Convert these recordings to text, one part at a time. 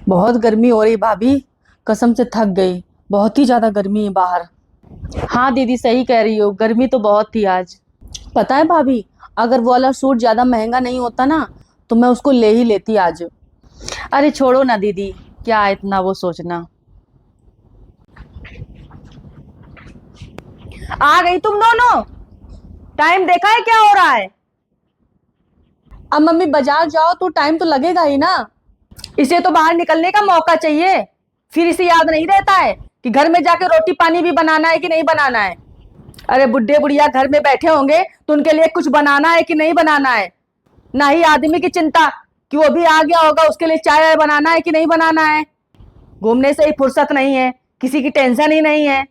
बहुत गर्मी हो रही भाभी। कसम से थक गई। बहुत ही ज्यादा गर्मी है बाहर। हाँ दीदी सही कह रही हो, गर्मी तो बहुत थी आज। पता है भाभी, अगर वो वाला सूट ज्यादा महंगा नहीं होता ना तो मैं उसको ले ही लेती आज। अरे छोड़ो ना दीदी, क्या इतना वो सोचना। आ गई तुम दोनों। टाइम देखा है क्या हो रहा है? अब मम्मी बाजार जाओ तो टाइम तो लगेगा ही ना। इसे तो बाहर निकलने का मौका चाहिए। फिर इसे याद नहीं रहता है कि घर में जाके रोटी पानी भी बनाना है कि नहीं बनाना है। अरे बुढ़े बुढ़िया घर में बैठे होंगे तो उनके लिए कुछ बनाना है कि नहीं बनाना है। ना ही आदमी की चिंता कि वो भी आ गया होगा, उसके लिए चाय बनाना है कि नहीं बनाना है। घूमने से ही फुर्सत नहीं है, किसी की टेंशन ही नहीं है।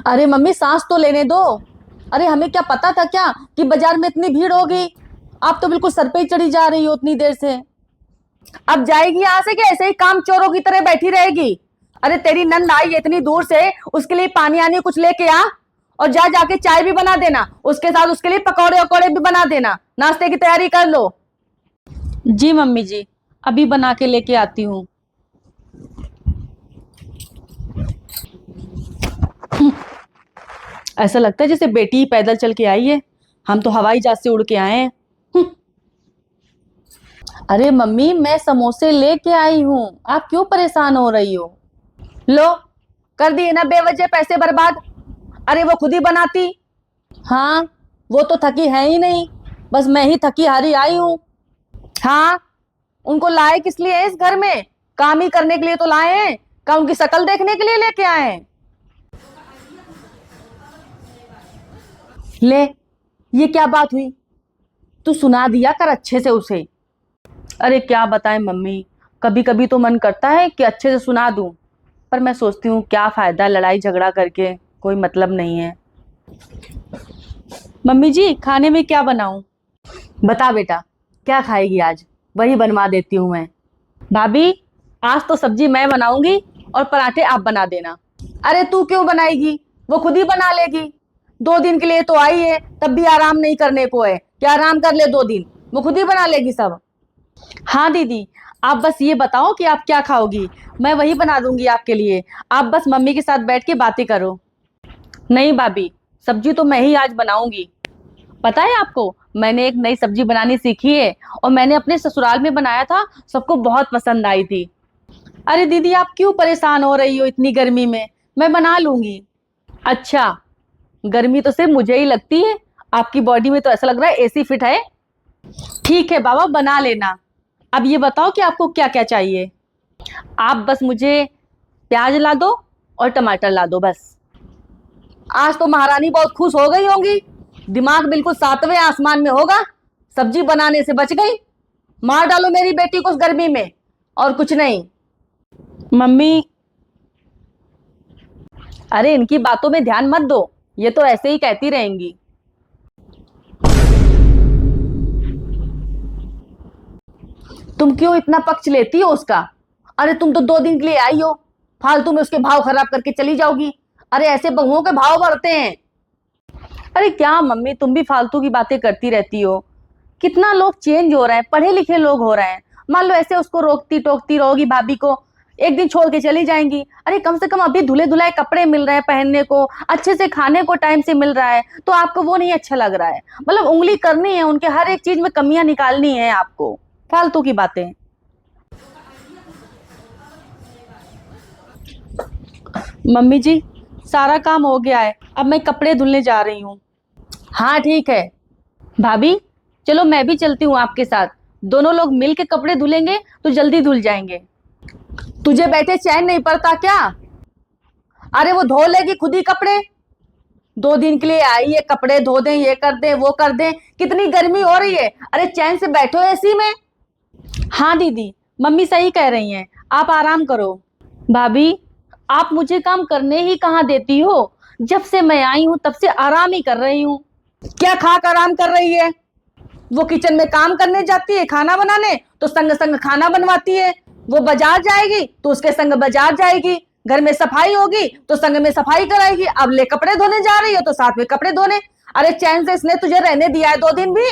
अरे मम्मी सांस तो लेने दो। अरे हमें क्या पता था क्या कि बाजार में इतनी भीड़ होगी। आप तो बिल्कुल सर पे ही चढ़ी जा रही हो उतनी देर से। अब जाएगी यहाँ से कि ऐसे ही काम चोरों की तरह बैठी रहेगी? अरे तेरी नंद आई है इतनी दूर से, उसके लिए पानी आनी कुछ लेके आ। और जा जाके चाय भी बना देना, उसके साथ उसके लिए पकौड़े वकौड़े भी बना देना। नाश्ते की तैयारी कर लो। जी मम्मी जी, अभी बना के लेके आती हूँ। ऐसा लगता है जैसे बेटी ही पैदल चल के आई है। हम तो हवाई जहाज से उड़ के आए हैं। अरे मम्मी मैं समोसे लेके आई हूँ, आप क्यों परेशान हो रही हो। लो, कर दिए ना बेवजह पैसे बर्बाद। अरे वो खुद ही बनाती। हाँ, वो तो थकी है ही नहीं, बस मैं ही थकी हारी आई हूँ। हाँ, उनको लाए किस लिए इस घर में? काम ही करने के लिए तो लाए हैं, क्या उनकी शक्ल देखने के लिए लेके आए हैं? ले, ये क्या बात हुई? तू सुना दिया कर अच्छे से उसे। अरे क्या बताएं मम्मी, कभी कभी तो मन करता है कि अच्छे से सुना दूं, पर मैं सोचती हूँ क्या फायदा लड़ाई झगड़ा करके, कोई मतलब नहीं है। मम्मी जी खाने में क्या बनाऊं। बता बेटा, क्या खाएगी आज? वही बनवा देती हूँ मैं। भाभी आज तो सब्जी मैं बनाऊंगी और पराठे आप बना देना। अरे तू क्यों बनाएगी? वो खुद ही बना लेगी। 2 दिन के लिए तो आई है, तब भी आराम नहीं करने को है कि आराम कर ले 2 दिन। वो खुद ही बना लेगी सब। हाँ दीदी, आप बस ये बताओ कि आप क्या खाओगी, मैं वही बना दूंगी आपके लिए। आप बस मम्मी के साथ बैठ के बातें करो। नहीं भाभी, सब्जी तो मैं ही आज बनाऊंगी। पता है आपको, मैंने एक नई सब्जी बनानी सीखी है और मैंने अपने ससुराल में बनाया था, सबको बहुत पसंद आई थी। अरे दीदी आप क्यों परेशान हो रही हो इतनी गर्मी में, मैं बना लूंगी। अच्छा, गर्मी तो सिर्फ मुझे ही लगती है, आपकी बॉडी में तो ऐसा लग रहा है एसी फिट है। ठीक है बाबा बना लेना। अब ये बताओ कि आपको क्या क्या चाहिए। आप बस मुझे प्याज ला दो और टमाटर ला दो बस। आज तो महारानी बहुत खुश हो गई होंगी। दिमाग बिल्कुल 7वें आसमान में होगा। सब्जी बनाने से बच गई। मार डालो मेरी बेटी को उस गर्मी में, और कुछ नहीं। मम्मी, अरे इनकी बातों में ध्यान मत दो, ये तो ऐसे ही कहती रहेंगी। तुम क्यों इतना पक्ष लेती हो उसका? अरे तुम तो 2 दिन के लिए आई हो, फालतू में उसके भाव खराब करके चली जाओगी। अरे ऐसे बहुओं के भाव बढ़ते हैं। अरे क्या मम्मी, तुम भी फालतू की बातें करती रहती हो। कितना लोग चेंज हो रहे हैं, पढ़े लिखे लोग हो रहे हैं। मान लो ऐसे उसको रोकती टोकती रहोगी भाभी को, एक दिन छोड़ के चली जाएंगी। अरे कम से कम अभी धुले धुलाए कपड़े मिल रहे हैं पहनने को, अच्छे से खाने को टाइम से मिल रहा है, तो आपको वो नहीं अच्छा लग रहा है। मतलब उंगली करनी है उनके, हर एक चीज में कमियां निकालनी है आपको। फालतू की बातें। मम्मी जी सारा काम हो गया है, अब मैं कपड़े धुलने जा रही हूँ। हाँ ठीक है। भाभी चलो मैं भी चलती हूँ आपके साथ, दोनों लोग मिल के कपड़े धुलेंगे तो जल्दी धुल जाएंगे। तुझे बैठे चैन नहीं पड़ता क्या? अरे वो धो लेगी खुद ही कपड़े। 2 दिन के लिए आई है, कपड़े धो दें, ये कर दें वो कर दें। कितनी गर्मी हो रही है, अरे चैन से बैठो एसी में। हाँ दीदी, मम्मी सही कह रही हैं, आप आराम करो। भाभी आप मुझे काम करने ही कहाँ देती हो, जब से मैं आई हूँ तब से आराम ही कर रही हूँ। क्या खाक आराम कर रही है? वो किचन में काम करने जाती है खाना बनाने, तो संग संग खाना बनवाती है। वो बाजार जाएगी तो उसके संग बाजार जाएगी। घर में सफाई होगी तो संग में सफाई कराएगी। अब ले कपड़े धोने जा रही हो तो साथ में कपड़े धोने। अरे चैन से इसने तुझे रहने दिया है 2 दिन भी,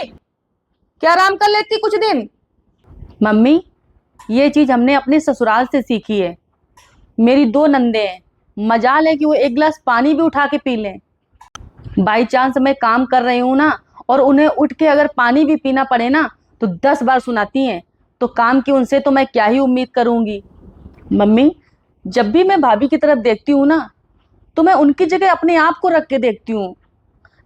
क्या आराम कर लेती कुछ दिन? मम्मी ये चीज हमने अपने ससुराल से सीखी है। मेरी दो नंदे हैं, मजाल है कि वो एक गिलास पानी भी उठा के पी लें। बाई चांस मैं काम कर रही हूँ ना, और उन्हें उठ के अगर पानी भी पीना पड़े ना तो 10 बार सुनाती हैं। तो काम की उनसे तो मैं क्या ही उम्मीद करूंगी। मम्मी, जब भी मैं भाभी की तरफ देखती हूँ ना, तो मैं उनकी जगह अपने आप को रख के देखती हूँ।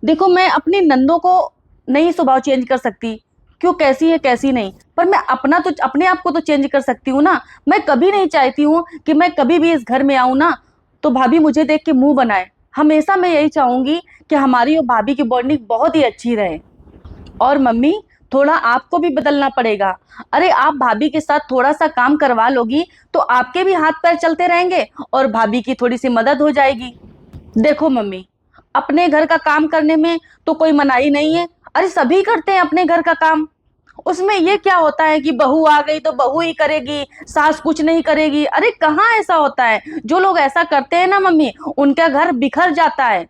देखो, मैं अपनी नंदों को नहीं स्वभाव चेंज कर सकती, क्यों कैसी है कैसी नहीं, पर मैं अपना तो अपने आप को तो चेंज कर सकती हूँ ना। मैं कभी नहीं चाहती हूँ कि मैं कभी भी इस घर में आऊँ ना तो भाभी मुझे देख के मुंह बनाए। हमेशा मैं यही चाहूंगी कि हमारी और भाभी की बॉन्डिंग बहुत ही अच्छी रहे। और मम्मी, थोड़ा आपको भी बदलना पड़ेगा। अरे, आप भाभी के साथ थोड़ा सा काम करवा लोगी तो आपके भी हाथ पैर चलते रहेंगे और भाभी की थोड़ी सी मदद हो जाएगी। देखो मम्मी, अपने घर का काम करने में तो कोई मनाही नहीं है। अरे, सभी करते हैं अपने घर का काम। उसमें ये क्या होता है कि बहू आ गई तो बहू ही करेगी, सास कुछ नहीं करेगी। अरे, कहाँ ऐसा होता है। जो लोग ऐसा करते हैं ना मम्मी, उनका घर बिखर जाता है।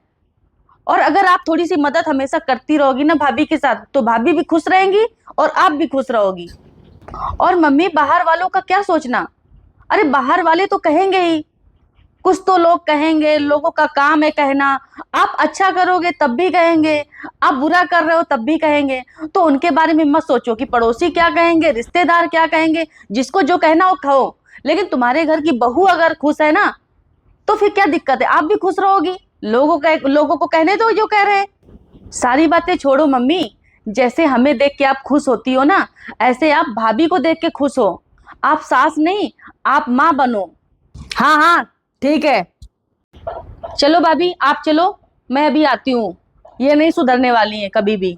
और अगर आप थोड़ी सी मदद हमेशा करती रहोगी ना भाभी के साथ, तो भाभी भी खुश रहेंगी और आप भी खुश रहोगी। और मम्मी, बाहर वालों का क्या सोचना। अरे, बाहर वाले तो कहेंगे ही, कुछ तो लोग कहेंगे, लोगों का काम है कहना। आप अच्छा करोगे तब भी कहेंगे, आप बुरा कर रहे हो तब भी कहेंगे। तो उनके बारे में मत सोचो कि पड़ोसी क्या कहेंगे, रिश्तेदार क्या कहेंगे। जिसको जो कहना हो कहो, लेकिन तुम्हारे घर की बहू अगर खुश है ना, तो फिर क्या दिक्कत है, आप भी खुश रहोगी। लोगों को कहने दो जो कह रहे हैं। सारी बातें छोड़ो मम्मी, जैसे हमें देख के आप खुश होती हो ना, ऐसे आप भाभी को देख के खुश हो। आप सास नहीं, आप माँ बनो। हाँ हाँ, ठीक है। चलो भाभी, आप चलो, मैं अभी आती हूँ। ये नहीं सुधरने वाली है कभी भी।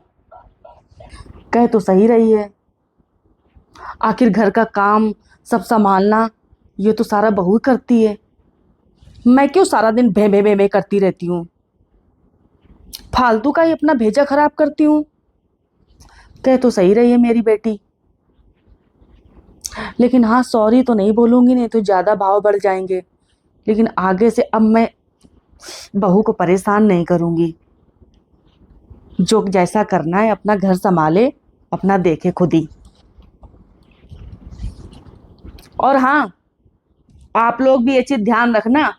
कह तो सही रही है, आखिर घर का काम सब संभालना ये तो सारा बहू करती है। मैं क्यों सारा दिन भे भे भे भे करती रहती हूँ, फालतू का ही अपना भेजा खराब करती हूँ। कह तो सही रही है मेरी बेटी, लेकिन हाँ, सॉरी तो नहीं बोलूंगी, नहीं तो ज्यादा भाव बढ़ जाएंगे। लेकिन आगे से अब मैं बहू को परेशान नहीं करूंगी। जो जैसा करना है अपना घर संभाले, अपना देखे खुद ही। और हाँ, आप लोग भी ये चीज ध्यान रखना।